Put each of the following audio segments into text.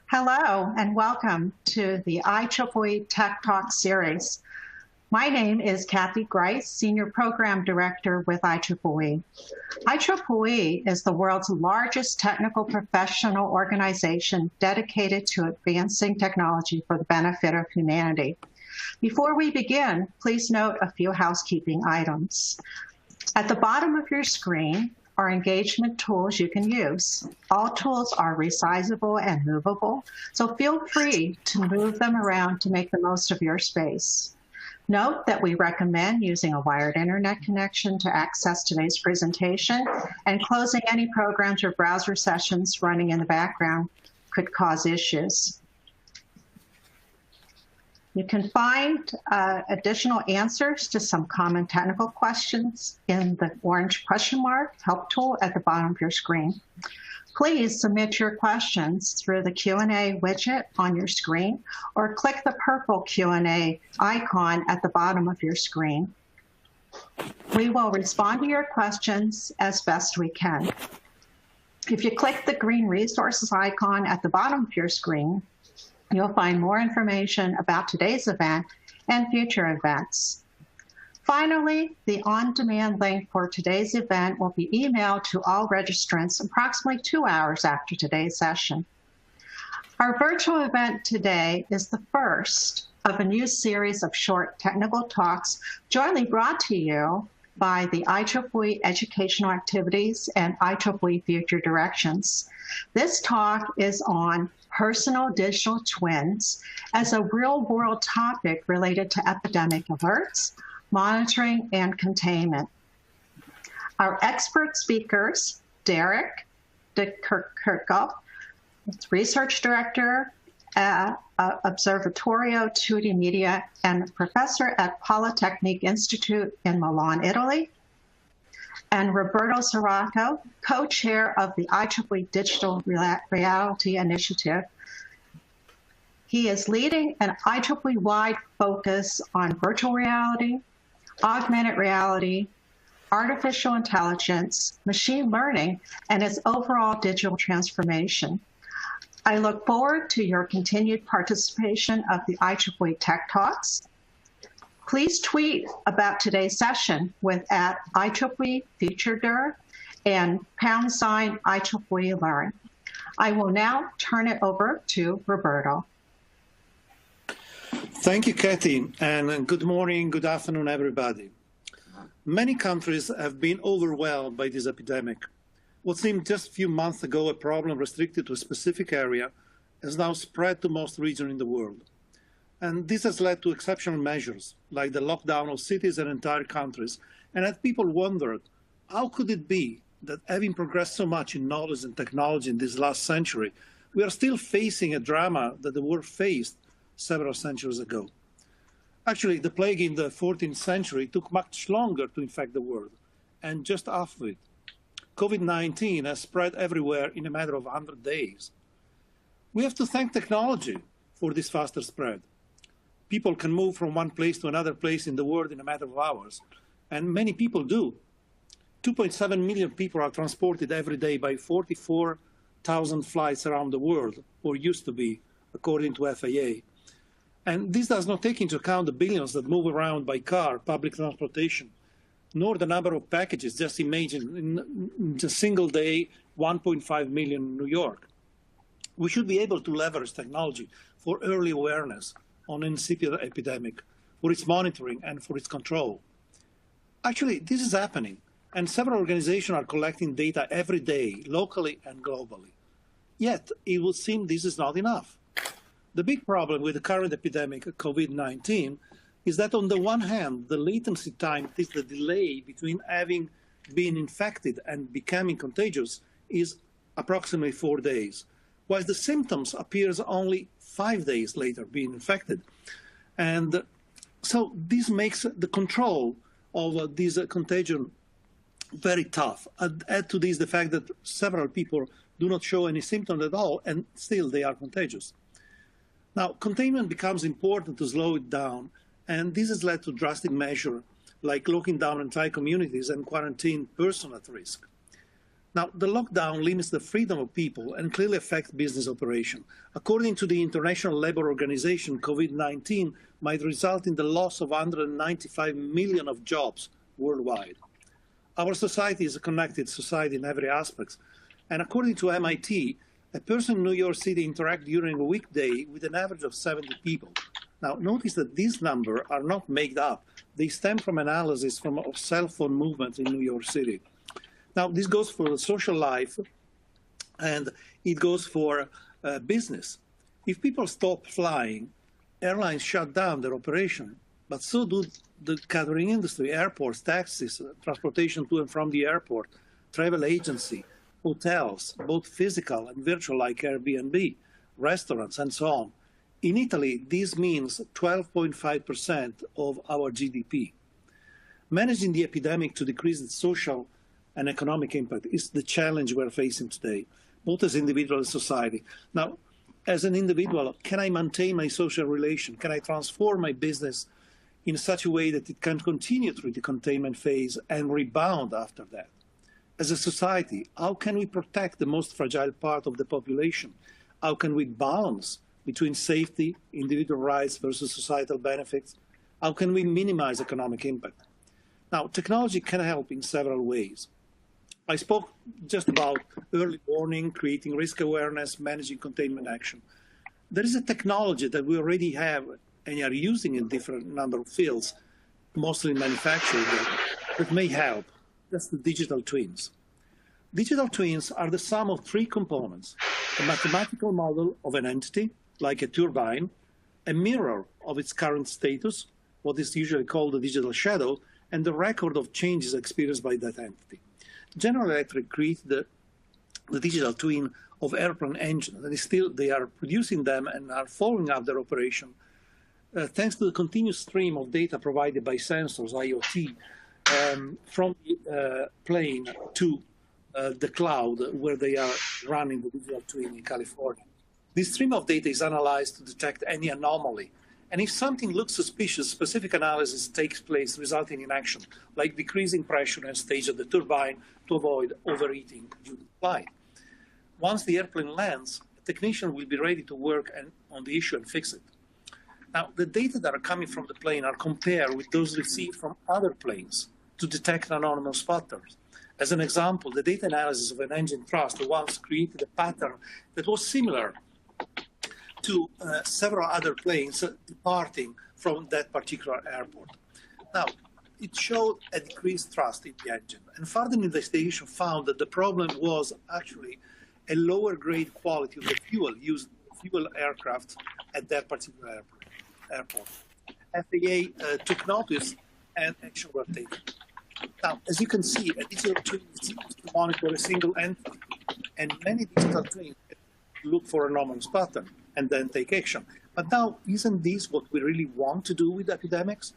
Hello and welcome to the IEEE Tech Talk series. My name is Kathy Grice, Senior Program Director with IEEE. IEEE is the world's largest technical professional organization dedicated to advancing technology for the benefit of humanity. Before we begin, please note a few housekeeping items. At the bottom of your screen are engagement tools you can use. All tools are resizable and movable, so feel free to move them around to make the most of your space. Note that we recommend using a wired internet connection to access today's presentation, and closing any programs or browser sessions running in the background could cause issues. You can find additional answers to some common technical questions in the orange question mark help tool at the bottom of your screen. Please submit your questions through the Q&A widget on your screen or click the purple Q&A icon at the bottom of your screen. We will respond to your questions as best we can. If you click the green resources icon at the bottom of your screen, you'll find more information about today's event and future events. Finally, the on-demand link for today's event will be emailed to all registrants approximately 2 hours after today's session. Our virtual event today is the first of a new series of short technical talks jointly brought to you by the IEEE Educational Activities and IEEE Future Directions. This talk is on personal digital twins as a real-world topic related to epidemic alerts, monitoring, and containment. Our expert speakers, Derek Kirkhoff, Research Director at Observatorio Studi Media and Professor at Polytechnic Institute in Milan, Italy, and Roberto Sirocco, co-chair of the IEEE Digital Reality Initiative. He is leading an IEEE-wide focus on virtual reality, augmented reality, artificial intelligence, machine learning, and its overall digital transformation. I look forward to your continued participation of the IEEE Tech Talks. Please tweet about today's session with @IEEE Future Dir and #IEEE Learn. I will now turn it over to Roberto. Thank you, Kathy, and good morning, good afternoon, everybody. Many countries have been overwhelmed by this epidemic. What seemed just a few months ago a problem restricted to a specific area has now spread to most regions in the world. And this has led to exceptional measures, like the lockdown of cities and entire countries, and had people wondered, how could it be that having progressed so much in knowledge and technology in this last century, we are still facing a drama that the world faced several centuries ago? Actually, the plague in the 14th century took much longer to infect the world, and just half of it. COVID-19 has spread everywhere in a matter of 100 days. We have to thank technology for this faster spread. People can move from one place to another place in the world in a matter of hours, and many people do. 2.7 million people are transported every day by 44,000 flights around the world, or used to be, according to FAA. And this does not take into account the billions that move around by car, public transportation, nor the number of packages. Just imagine, in a single day, 1.5 million in New York. We should be able to leverage technology for early awareness on an incipient epidemic, for its monitoring and for its control. Actually, this is happening, and several organizations are collecting data every day, locally and globally. Yet, it would seem this is not enough. The big problem with the current epidemic, COVID-19, is that on the one hand, the latency time, is the delay between having been infected and becoming contagious, is approximately 4 days, while the symptoms appears only 5 days later being infected. And so this makes the control of this contagion very tough. Add to this the fact that several people do not show any symptoms at all, and still they are contagious. Now, containment becomes important to slow it down, and this has led to drastic measures like locking down entire communities and quarantine persons at risk. Now, the lockdown limits the freedom of people and clearly affects business operation. According to the International Labour Organization, COVID-19 might result in the loss of 195 million of jobs worldwide. Our society is a connected society in every aspect. And according to MIT, a person in New York City interacts during a weekday with an average of 70 people. Now, notice that these numbers are not made up. They stem from analysis of cell phone movement in New York City. Now, this goes for the social life, and it goes for business. If people stop flying, airlines shut down their operation, but so do the catering industry, airports, taxis, transportation to and from the airport, travel agency, hotels, both physical and virtual like Airbnb, restaurants, and so on. In Italy, this means 12.5% of our GDP. Managing the epidemic to decrease its social and economic impact is the challenge we're facing today, both as individuals and society. Now, as an individual, can I maintain my social relation? Can I transform my business in such a way that it can continue through the containment phase and rebound after that? As a society, how can we protect the most fragile part of the population? How can we balance between safety, individual rights versus societal benefits? How can we minimize economic impact? Now, technology can help in several ways. I spoke just about early warning, creating risk awareness, managing containment action. There is a technology that we already have and are using in different number of fields, mostly in manufacturing, that may help. That's the digital twins. Digital twins are the sum of three components: a mathematical model of an entity, like a turbine, a mirror of its current status, what is usually called the digital shadow, and the record of changes experienced by that entity. General Electric created the digital twin of airplane engines, and they are producing them and are following up their operation thanks to the continuous stream of data provided by sensors, IoT, from the plane to the cloud where they are running the digital twin in California. This stream of data is analyzed to detect any anomaly. And if something looks suspicious, specific analysis takes place, resulting in action, like decreasing pressure and stage of the turbine to avoid overheating due to flight. Once the airplane lands, a technician will be ready to work on the issue and fix it. Now, the data that are coming from the plane are compared with those received from other planes to detect anomalous patterns. As an example, the data analysis of an engine thrust once created a pattern that was similar to several other planes departing from that particular airport. Now, it showed a decreased thrust in the engine, and further investigation found that the problem was actually a lower grade quality of the fuel used in fuel aircraft at that particular airport. FAA took notice and action were taken. Now, as you can see, a digital twin is used to monitor a single entity, and many digital twins look for anomalous pattern and then take action. But now, isn't this what we really want to do with epidemics?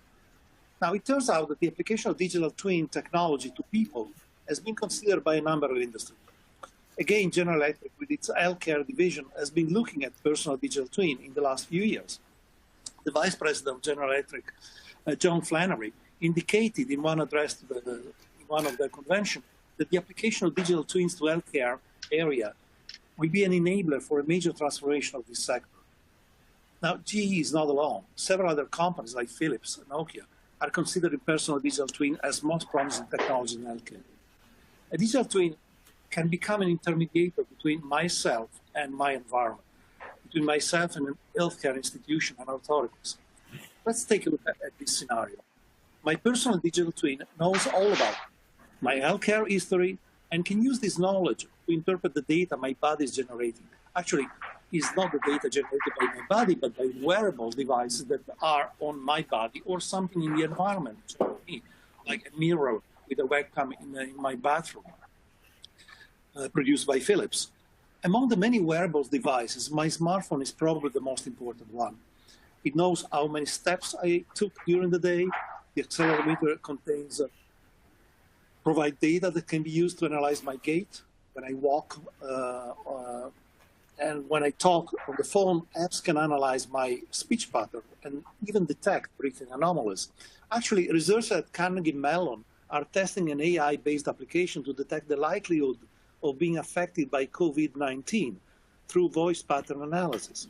Now, it turns out that the application of digital twin technology to people has been considered by a number of industries. Again, General Electric, with its healthcare division, has been looking at personal digital twin in the last few years. The Vice President of General Electric, John Flannery, indicated in one address to in one of their conventions that the application of digital twins to healthcare area will be an enabler for a major transformation of this sector. Now, GE is not alone. Several other companies like Philips and Nokia are considering personal digital twin as most promising technology in healthcare. A digital twin can become an intermediator between myself and my environment, between myself and an healthcare institution and authorities. Let's take a look at this scenario. My personal digital twin knows all about my healthcare history and can use this knowledge to interpret the data my body is generating. Actually, it's not the data generated by my body, but by wearable devices that are on my body or something in the environment, like a mirror with a webcam in my bathroom, produced by Philips. Among the many wearables devices, my smartphone is probably the most important one. It knows how many steps I took during the day. The accelerometer provide data that can be used to analyze my gait when I walk, and when I talk on the phone. Apps can analyze my speech pattern and even detect breathing anomalies. Actually, researchers at Carnegie Mellon are testing an AI-based application to detect the likelihood of being affected by COVID-19 through voice pattern analysis.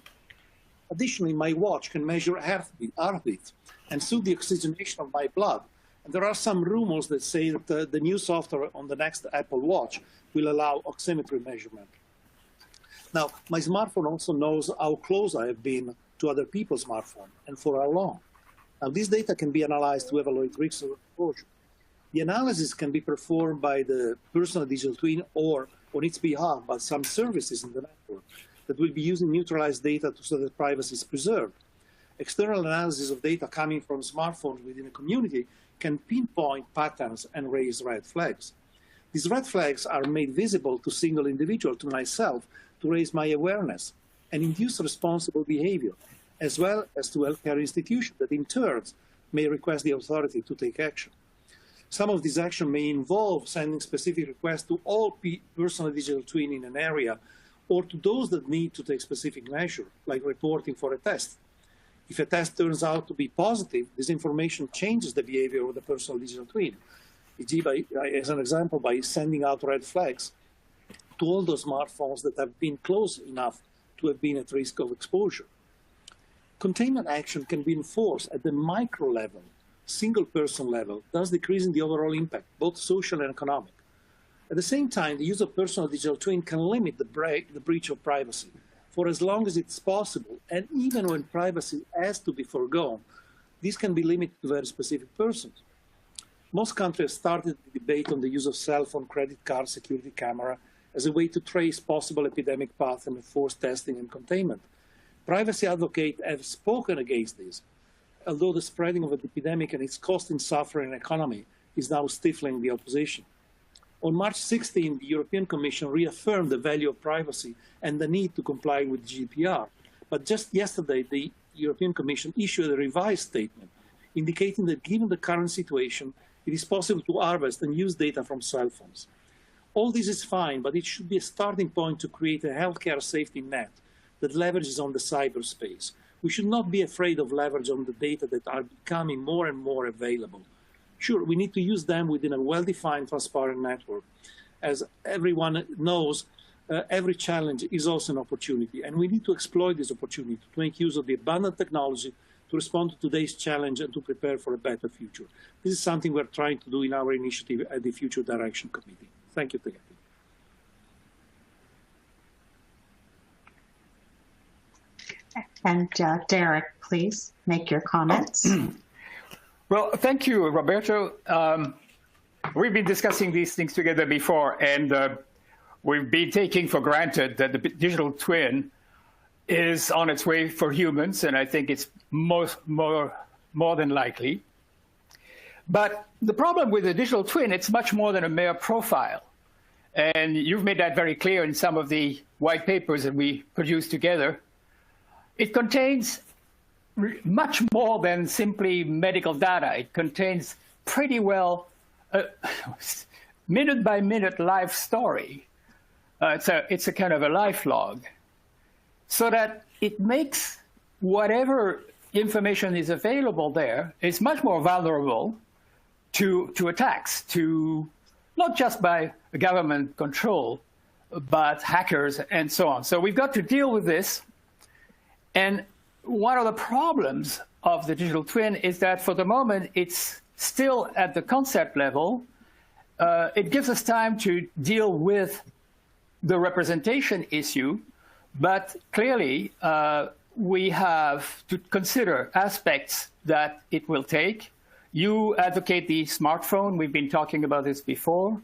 Additionally, my watch can measure heartbeat and suit the oxygenation of my blood. And there are some rumors that say that the new software on the next Apple Watch will allow oximetry measurement. Now, my smartphone also knows how close I have been to other people's smartphone and for how long. Now, this data can be analyzed to evaluate risks of exposure. The analysis can be performed by the personal digital twin or on its behalf by some services in the network that will be using neutralized data so that privacy is preserved. External analysis of data coming from smartphones within a community can pinpoint patterns and raise red flags. These red flags are made visible to single individual, to myself, to raise my awareness and induce responsible behavior, as well as to healthcare institutions that in turn may request the authority to take action. Some of these actions may involve sending specific requests to all personal digital twin in an area or to those that need to take specific measures, like reporting for a test. If a test turns out to be positive, this information changes the behavior of the personal digital twin, e.g., as an example, by sending out red flags to all those smartphones that have been close enough to have been at risk of exposure. Containment action can be enforced at the micro level, single person level, thus decreasing the overall impact, both social and economic. At the same time, the use of personal digital twin can limit the breach of privacy for as long as it's possible, and even when privacy has to be foregone, this can be limited to very specific persons. Most countries have started the debate on the use of cell phone, credit card, security camera as a way to trace possible epidemic paths and enforce testing and containment. Privacy advocates have spoken against this, although the spreading of an epidemic and its cost in suffering and economy is now stifling the opposition. On March 16, the European Commission reaffirmed the value of privacy and the need to comply with GDPR. But just yesterday, the European Commission issued a revised statement indicating that given the current situation, it is possible to harvest and use data from cell phones. All this is fine, but it should be a starting point to create a healthcare safety net that leverages on the cyberspace. We should not be afraid of leverage on the data that are becoming more and more available. Sure, we need to use them within a well-defined, transparent network. As everyone knows, every challenge is also an opportunity, and we need to exploit this opportunity to make use of the abundant technology to respond to today's challenge and to prepare for a better future. This is something we're trying to do in our initiative at the Future Direction Committee. Thank you, Tegati. And Derek, please make your comments. Well, thank you, Roberto. We've been discussing these things together before, and we've been taking for granted that the digital twin is on its way for humans, and I think it's more than likely. But the problem with the digital twin, it's much more than a mere profile. And you've made that very clear in some of the white papers that we produced together. It contains much more than simply medical data. It contains pretty well minute-by-minute life story. It's a kind of a life log, so that it makes whatever information is available there is much more vulnerable to attacks, to not just by government control, but hackers and so on. So we've got to deal with this. And one of the problems of the digital twin is that for the moment, it's still at the concept level. It gives us time to deal with the representation issue, but clearly we have to consider aspects that it will take. You advocate the smartphone. We've been talking about this before.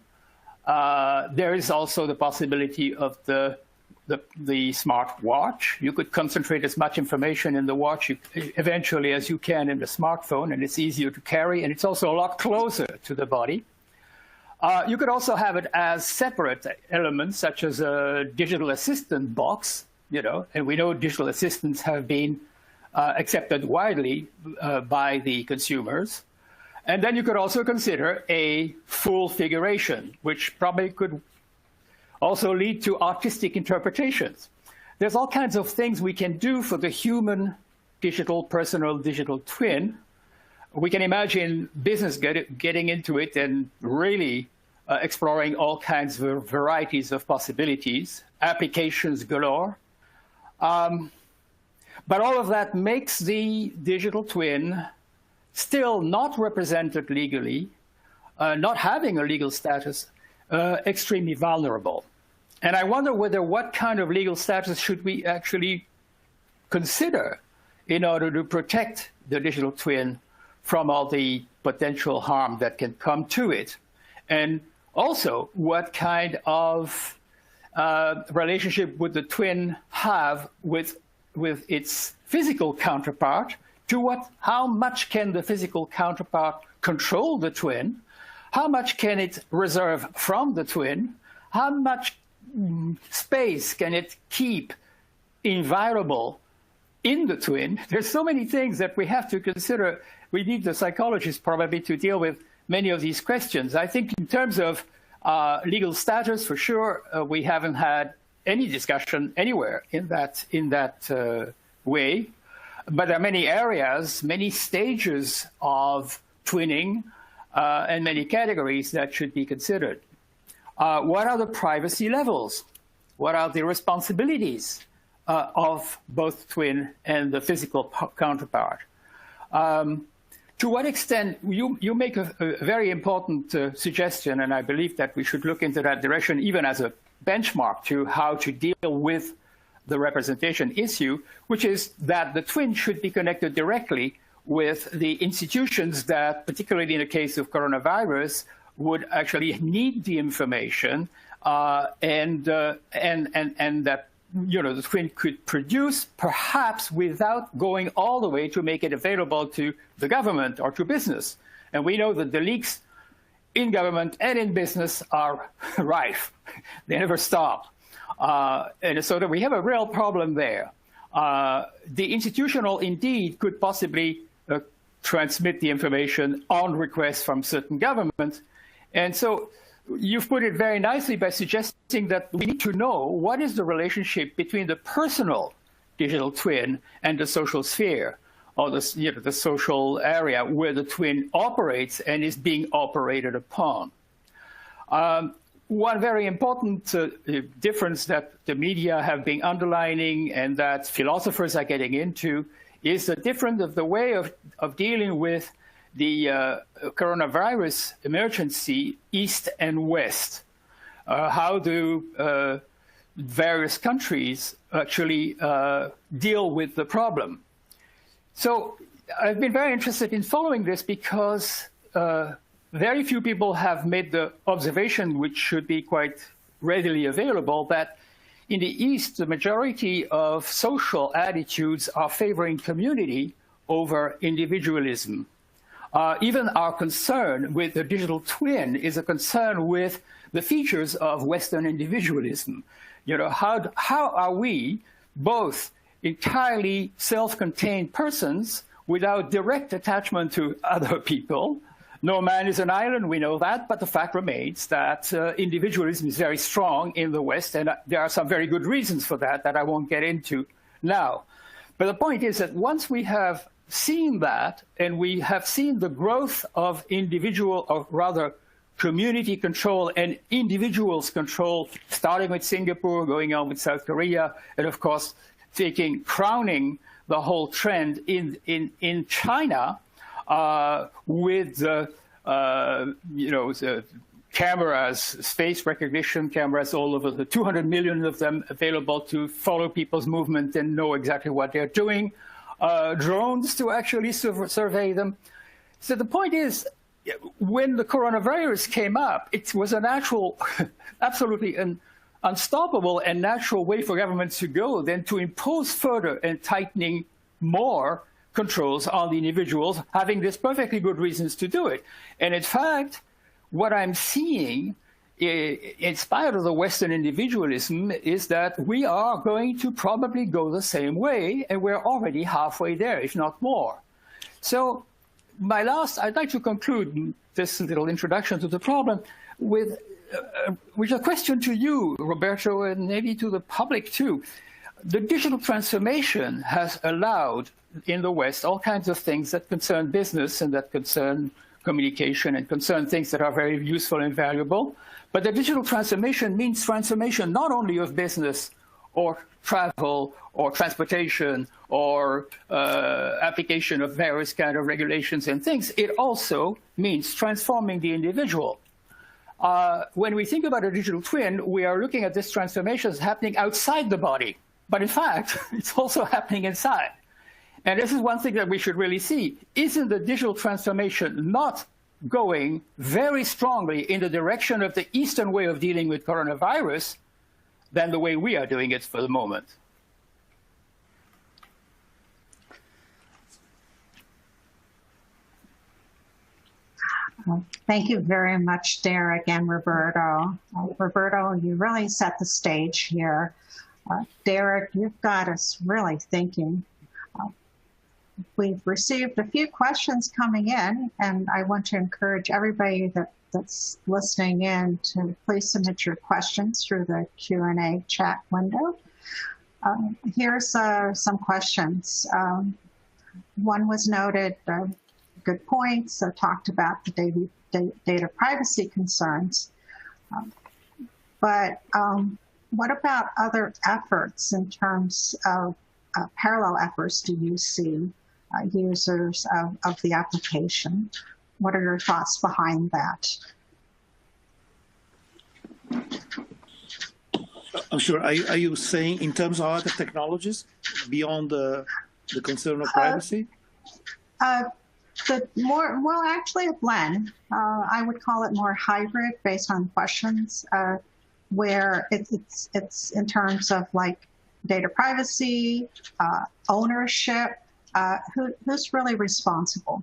There is also the possibility of the smart watch. You could concentrate as much information in the watch eventually as you can in the smartphone, and it's easier to carry, and it's also a lot closer to the body. You could also have it as separate elements, such as a digital assistant box, and we know digital assistants have been accepted widely by the consumers. And then you could also consider a full figuration, which probably could also lead to artistic interpretations. There's all kinds of things we can do for the human personal digital twin. We can imagine business getting into it and really exploring all kinds of varieties of possibilities, applications galore. But all of that makes the digital twin still not represented legally, not having a legal status, extremely vulnerable. And I wonder what kind of legal status should we actually consider in order to protect the digital twin from all the potential harm that can come to it. And also, what kind of relationship would the twin have with its physical counterpart? How much can the physical counterpart control the twin? How much can it reserve from the twin? How much space can it keep inviolable in the twin? There's so many things that we have to consider. We need the psychologists probably to deal with many of these questions. I think in terms of legal status, for sure, we haven't had any discussion anywhere in that way. But there are many areas, many stages of twinning, and many categories that should be considered. What are the privacy levels? What are the responsibilities of both twin and the physical counterpart? To what extent, you make a very important suggestion, and I believe that we should look into that direction even as a benchmark to how to deal with the representation issue, which is that the twin should be connected directly with the institutions that, particularly in the case of coronavirus, would actually need the information, and that the twin could produce, perhaps without going all the way to make it available to the government or to business. And we know that the leaks in government and in business are rife. They never stop. And so that we have a real problem there. The institutional, indeed, could possibly transmit the information on request from certain governments. And so you've put it very nicely by suggesting that we need to know what is the relationship between the personal digital twin and the social sphere, or the social area where the twin operates and is being operated upon. One very important difference that the media have been underlining and that philosophers are getting into is the difference of the way of dealing with the coronavirus emergency, East and West. How do various countries actually deal with the problem? So I've been very interested in following this because very few people have made the observation, which should be quite readily available, that in the East, the majority of social attitudes are favoring community over individualism. Even our concern with the digital twin is a concern with the features of Western individualism. How are we both entirely self-contained persons without direct attachment to other people? No man is an island, we know that, but the fact remains that individualism is very strong in the West, and there are some very good reasons for that I won't get into now. But the point is that once we have seen that, and we have seen the growth of individual, or rather community control and individuals control, starting with Singapore, going on with South Korea, and of course crowning the whole trend in China, with the cameras, space recognition cameras all over, the 200 million of them available to follow people's movement and know exactly what they're doing, drones to actually survey them. So the point is, when the coronavirus came up, it was a natural, absolutely an unstoppable and natural way for governments to go than to impose further and tightening more controls on the individuals, having this perfectly good reasons to do it. And in fact, what I'm seeing, in spite of the Western individualism, is that we are going to probably go the same way, and we're already halfway there, if not more. So I'd like to conclude this little introduction to the problem with a question to you, Roberto, and maybe to the public too. The digital transformation has allowed in the West all kinds of things that concern business and that concern communication and concern things that are very useful and valuable. But the digital transformation means transformation not only of business or travel or transportation or application of various kind of regulations and things. It also means transforming the individual. When we think about a digital twin, we are looking at this transformation as happening outside the body. But in fact, it's also happening inside. And this is one thing that we should really see. Isn't the digital transformation not going very strongly in the direction of the Eastern way of dealing with coronavirus than the way we are doing it for the moment? Thank you very much, Derek and Roberto. Roberto, you really set the stage here. Derek, you've got us really thinking. We've received a few questions coming in, and I want to encourage everybody that's listening in to please submit your questions through the Q&A chat window. Here's some questions. One was noted, good points, so talked about the data privacy concerns. But what about other efforts in terms of parallel efforts do you see users of the application? What are your thoughts behind that? I'm sure. Are you saying in terms of other technologies beyond the concern of privacy? Actually a blend. I would call it more hybrid based on questions, where it's in terms of like data privacy, ownership, who's really responsible?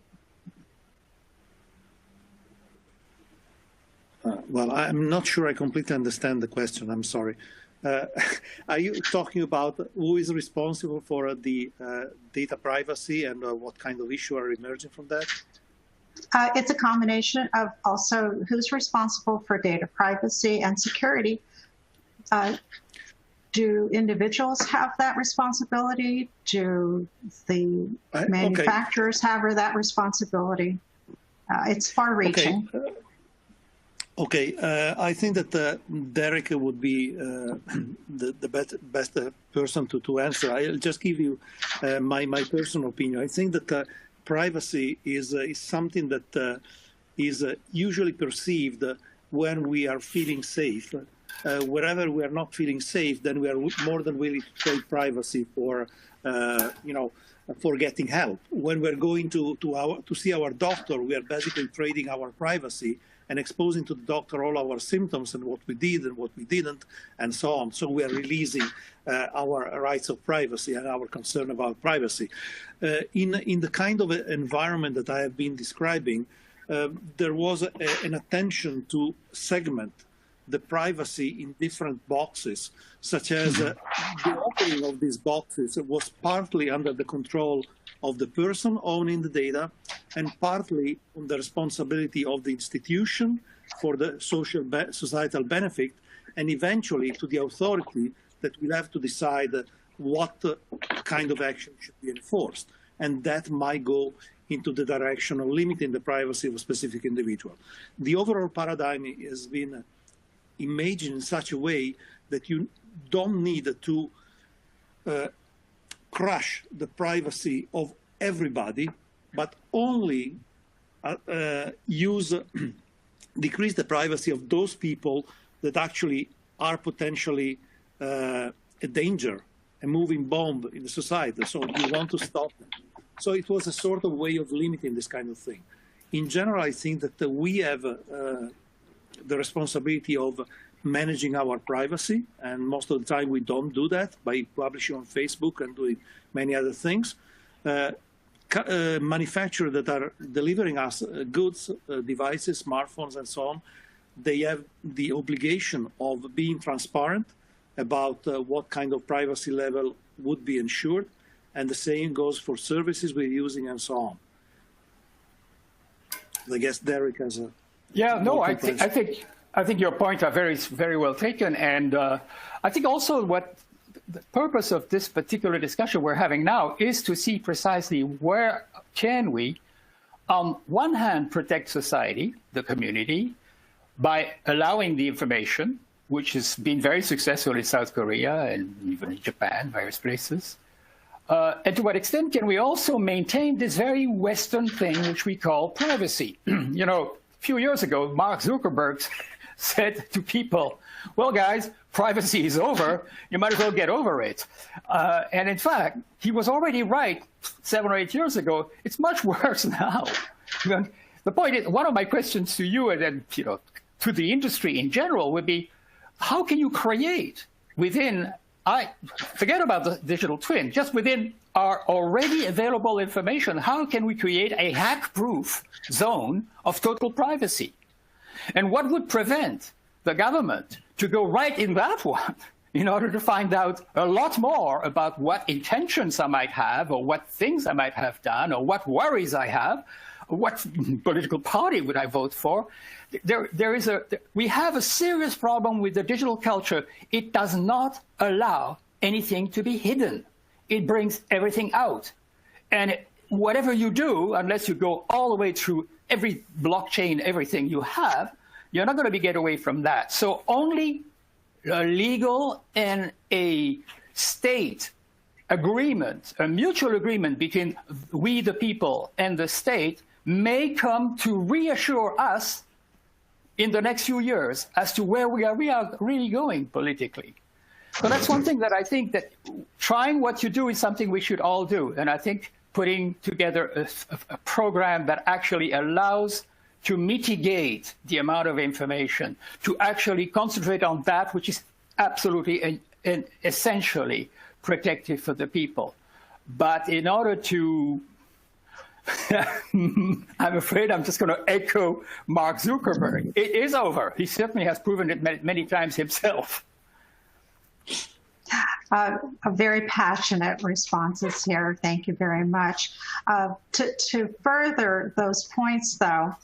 Well, I'm not sure I completely understand the question. I'm sorry. Are you talking about who is responsible for the data privacy and what kind of issue are emerging from that? It's a combination of also who's responsible for data privacy and security. Do individuals have that responsibility? Do the manufacturers have that responry? It's far-reaching. Okay, I think that Derek would be the best person to answer. I'll just give you my personal opinion. I think that privacy is something that is usually perceived when we are feeling safe. Wherever we are not feeling safe, then we are more than willing to trade privacy for, for getting help. When we're going to see our doctor, we are basically trading our privacy and exposing to the doctor all our symptoms and what we did and what we didn't, and so on. So we are releasing our rights of privacy and our concern about privacy. In the kind of environment that I have been describing, there was an attention to segment the privacy in different boxes, such as the opening of these boxes was partly under the control of the person owning the data and partly on the responsibility of the institution for the societal benefit, and eventually to the authority that will have to decide what kind of action should be enforced. And that might go into the direction of limiting the privacy of a specific individual. The overall paradigm has been imagined in such a way that you don't need to crush the privacy of everybody, but only decrease the privacy of those people that actually are potentially a danger, a moving bomb in the society. So you want to stop them. So it was a sort of way of limiting this kind of thing. In general, I think that we have the responsibility of managing our privacy, and most of the time we don't do that by publishing on Facebook and doing many other things. Manufacturers that are delivering us goods, devices, smartphones, and so on, they have the obligation of being transparent about what kind of privacy level would be ensured, and the same goes for services we're using and so on. I guess Derek has a... Yeah, no, I think your points are very, very well taken. And I think also what the purpose of this particular discussion we're having now is to see precisely where can we on one hand, protect society, the community, by allowing the information, which has been very successful in South Korea and even in Japan, various places. And to what extent can we also maintain this very Western thing which we call privacy? You know, a few years ago, Mark Zuckerberg said to people, well, guys, privacy is over. You might as well get over it. And in fact, he was already right 7 or 8 years ago. It's much worse now. The point is, one of my questions to you and then, you know, to the industry in general would be, how can you create within, forget about the digital twin, just within our already available information, how can we create a hack-proof zone of total privacy? And what would prevent the government to go right in that one in order to find out a lot more about what intentions I might have, or what things I might have done, or what worries I have, or what political party would I vote for? We have a serious problem with the digital culture. It does not allow anything to be hidden. It brings everything out. And whatever you do, unless you go all the way through every blockchain, everything you have, you're not going to get away from that. So only a legal and a state agreement, a mutual agreement between we the people and the state, may come to reassure us in the next few years as to where we are really going politically. So that's one thing that I think that trying what you do is something we should all do. And I think putting together a program that actually allows to mitigate the amount of information, to actually concentrate on that which is absolutely and essentially protective for the people. But in order to, I'm afraid I'm just going to echo Mark Zuckerberg. It is over. He certainly has proven it many times himself. Very passionate responses here. Thank you very much. To further those points, though,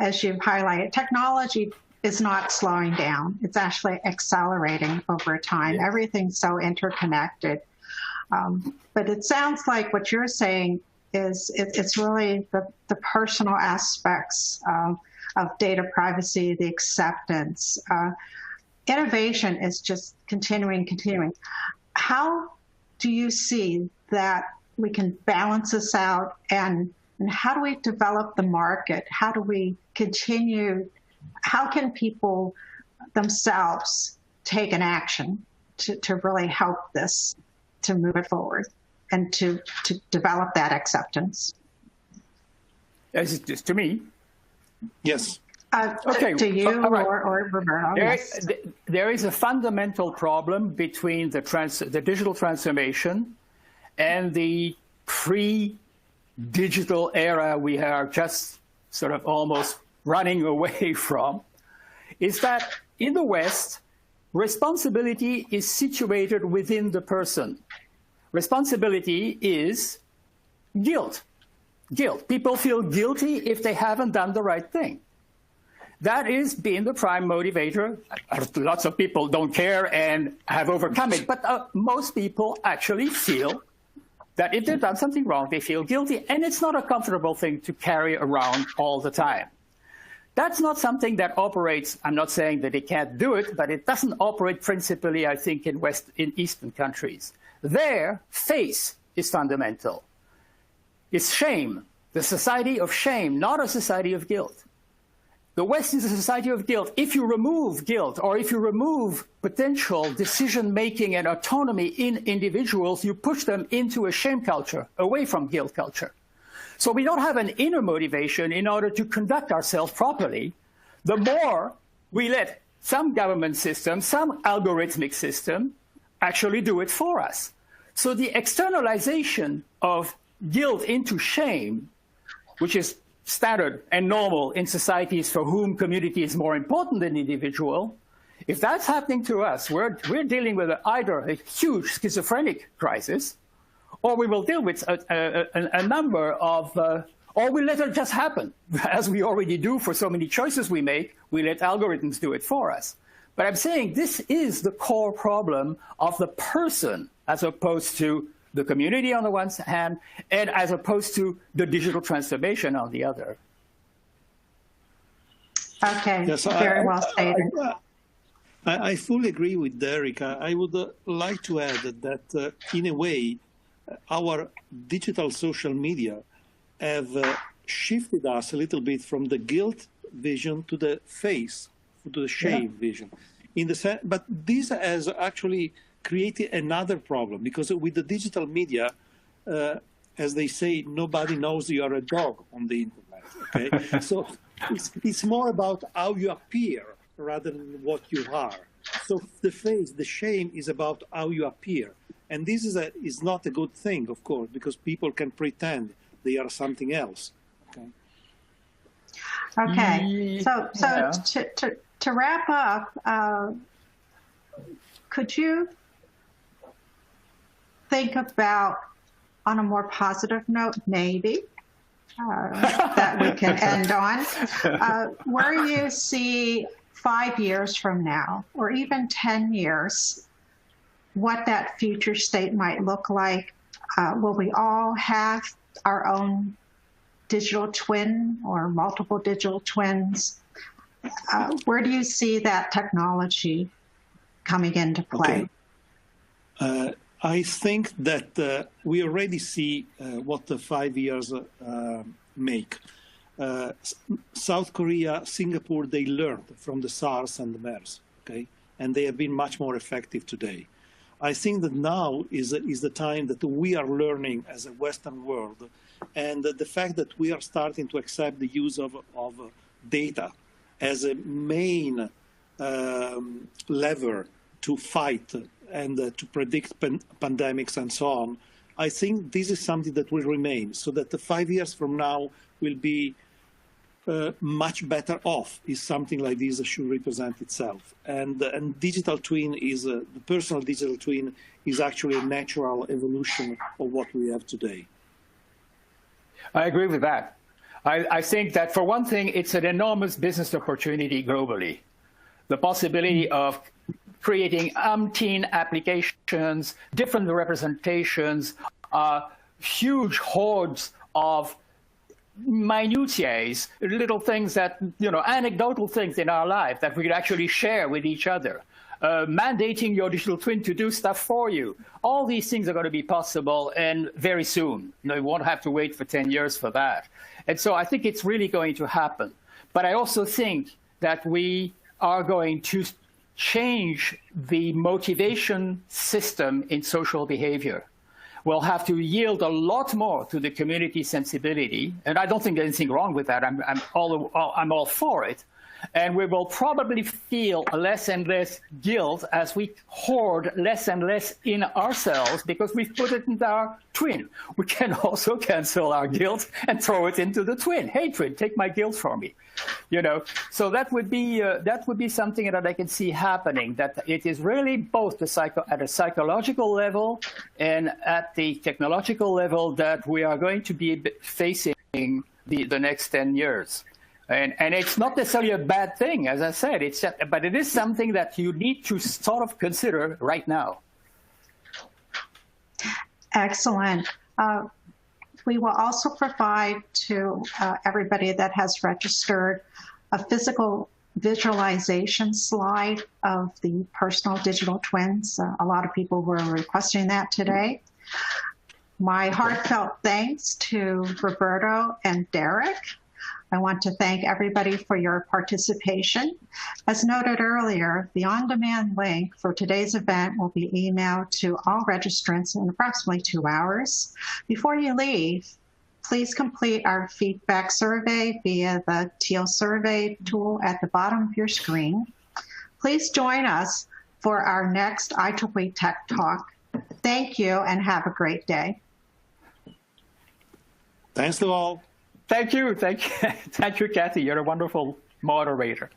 as you've highlighted, technology is not slowing down. It's actually accelerating over time. Yeah. Everything's so interconnected. But it sounds like what you're saying is it's really the personal aspects of data privacy, the acceptance. Innovation is just continuing. How do you see that we can balance this out, and how do we develop the market? How do we continue? How can people themselves take an action to really help this, to move it forward and to develop that acceptance? Is it just to me? Yes. Okay. To you right. or Roberto. Yes. There is a fundamental problem between the digital transformation and the pre-digital era we are just sort of almost running away from, is that in the West, responsibility is situated within the person. Responsibility is guilt. Guilt. People feel guilty if they haven't done the right thing. That is being the prime motivator. Lots of people don't care and have overcome it, but most people actually feel that if they've done something wrong, they feel guilty, and it's not a comfortable thing to carry around all the time. That's not something that operates, I'm not saying that it can't do it, but it doesn't operate principally, I think, in Eastern countries. There, faith is fundamental. It's shame, the society of shame, not a society of guilt. The West is a society of guilt. If you remove guilt, or if you remove potential decision-making and autonomy in individuals, you push them into a shame culture, away from guilt culture. So we don't have an inner motivation in order to conduct ourselves properly. The more we let some government system, some algorithmic system, actually do it for us. So the externalization of guilt into shame, which is standard and normal in societies for whom community is more important than individual, if that's happening to us, we're dealing with either a huge schizophrenic crisis, or we will deal with a number of, or we let it just happen, as we already do for so many choices we make. We let algorithms do it for us. But I'm saying this is the core problem of the person, as opposed to the community on the one hand, and as opposed to the digital transformation on the other. Okay, yes, very well stated. I fully agree with Derek. I would like to add that in a way, our digital social media have shifted us a little bit from the guilt vision to the face, to the shame vision. But this has actually created another problem, because with the digital media, as they say, nobody knows you are a dog on the internet. Okay, so it's more about how you appear rather than what you are. So the face, the shame, is about how you appear, and this is not a good thing, of course, because people can pretend they are something else. Okay. Okay. So yeah. To wrap up, could you think about, on a more positive note, maybe, that we can end on, where you see 5 years from now, or even 10 years, what that future state might look like? Will we all have our own digital twin or multiple digital twins? Where do you see that technology coming into play? Okay. I think that we already see what the 5 years make. South Korea, Singapore, they learned from the SARS and the MERS, okay? And they have been much more effective today. I think that now is the time that we are learning as a Western world, and the fact that we are starting to accept the use of data as a main lever to fight and to predict pandemics and so on. I think this is something that will remain, so that the 5 years from now will be much better off, is something like this should represent itself. And digital twin is, the personal digital twin is actually a natural evolution of what we have today. I agree with that. I think that, for one thing, it's an enormous business opportunity globally. The possibility of creating umpteen applications, different representations, huge hordes of minutiae, little things that, anecdotal things in our life that we could actually share with each other. Mandating your digital twin to do stuff for you. All these things are going to be possible, and very soon. You won't have to wait for 10 years for that. And so I think it's really going to happen. But I also think that we are going to change the motivation system in social behavior. We'll have to yield a lot more to the community sensibility, and I don't think there's anything wrong with that. I'm all for it. And we will probably feel less and less guilt as we hoard less and less in ourselves, because we've put it into our twin. We can also cancel our guilt and throw it into the twin. Hey, twin, take my guilt from me. So that would be something that I can see happening. That it is really both at a psychological level and at the technological level that we are going to be facing the next 10 years. And it's not necessarily a bad thing, as I said, but it is something that you need to sort of consider right now. Excellent. We will also provide to everybody that has registered a physical visualization slide of the personal digital twins. A lot of people were requesting that today. My heartfelt thanks to Roberto and Derek. I want to thank everybody for your participation. As noted earlier, the on-demand link for today's event will be emailed to all registrants in approximately 2 hours. Before you leave, please complete our feedback survey via the teal survey tool at the bottom of your screen. Please join us for our next IEEE Tech Talk. Thank you and have a great day. Thanks to all. Thank you, Kathy. You're a wonderful moderator.